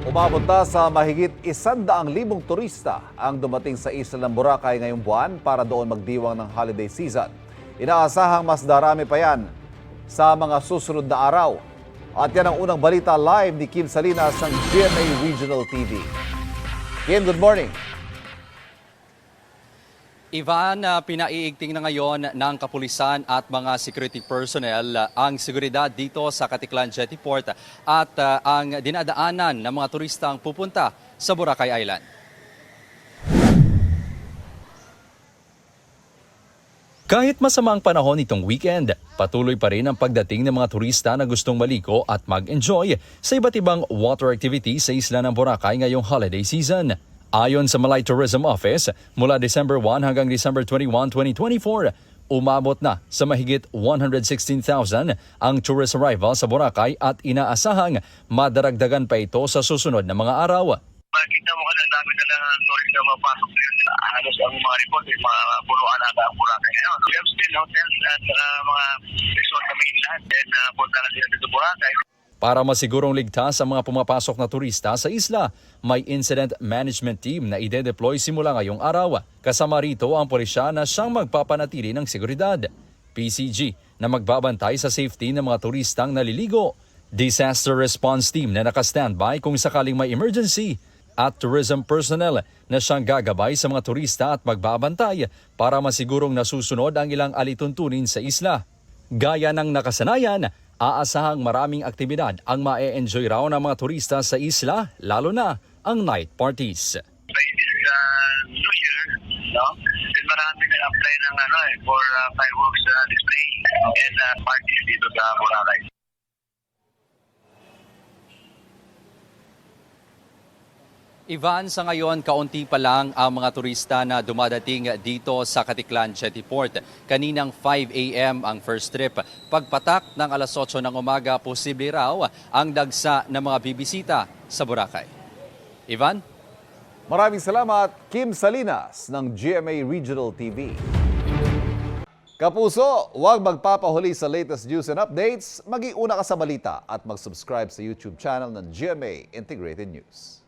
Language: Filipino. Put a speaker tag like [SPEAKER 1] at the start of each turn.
[SPEAKER 1] Umabot na sa mahigit 100,000 turista ang dumating sa isla ng Boracay ngayong buwan para doon magdiwang ng holiday season. Inaasahang mas darami pa yan sa mga susunod na araw. At yan ang unang balita live ni Kim Salinas ng GMA Regional TV. Kim, good morning.
[SPEAKER 2] Ivan, pinaiigting na ngayon ng kapulisan at mga security personnel ang seguridad dito sa Caticlan Jetty Port at ang dinadaanan ng mga turistang pupunta sa Boracay Island. Kahit masama ang panahon itong weekend, patuloy pa rin ang pagdating ng mga turista na gustong maliko at mag-enjoy sa iba't ibang water activity sa isla ng Boracay ngayong holiday season. Ayon sa Malay Tourism Office, mula December 1 hanggang December 21, 2024, umabot na sa mahigit 116,000 ang tourist arrival sa Boracay at inaasahang madaragdagan pa ito sa susunod na mga araw.
[SPEAKER 3] Makikita mo ka na dami na lang ang tourist na mapasok ngayon. Halos ang mga report ay mga puruan ata ang Boracay ngayon. We have still hotels at mga resort sa mainland and punta na sila dito Boracay.
[SPEAKER 2] Para masigurong ligtas ang mga pumapasok na turista sa isla, may incident management team na ide-deploy simula ngayong araw. Kasama rito ang pulisya na siyang magpapanatili ng seguridad. PCG na magbabantay sa safety ng mga turistang naliligo. Disaster response team na naka-standby kung sakaling may emergency. At tourism personnel na siyang gagabay sa mga turista at magbabantay para masigurong nasusunod ang ilang alituntunin sa isla. Gaya ng nakasanayan, aasahang maraming aktibidad ang ma-enjoy raw ng mga turista sa isla, lalo na ang night parties.
[SPEAKER 3] By this New Year, then marami nag-apply ng for fireworks display and parties dito sa Boracay.
[SPEAKER 2] Ivan, sa ngayon, kaunti pa lang ang mga turista na dumadating dito sa Caticlan Jetty Port. Kaninang 5 a.m. ang first trip. Pagpatak ng alas 8 ng umaga, posible raw ang dagsa ng mga bibisita sa Boracay. Ivan?
[SPEAKER 1] Maraming salamat, Kim Salinas ng GMA Regional TV. Kapuso, huwag magpapahuli sa latest news and updates. Mag-iuna ka sa balita at mag-subscribe sa YouTube channel ng GMA Integrated News.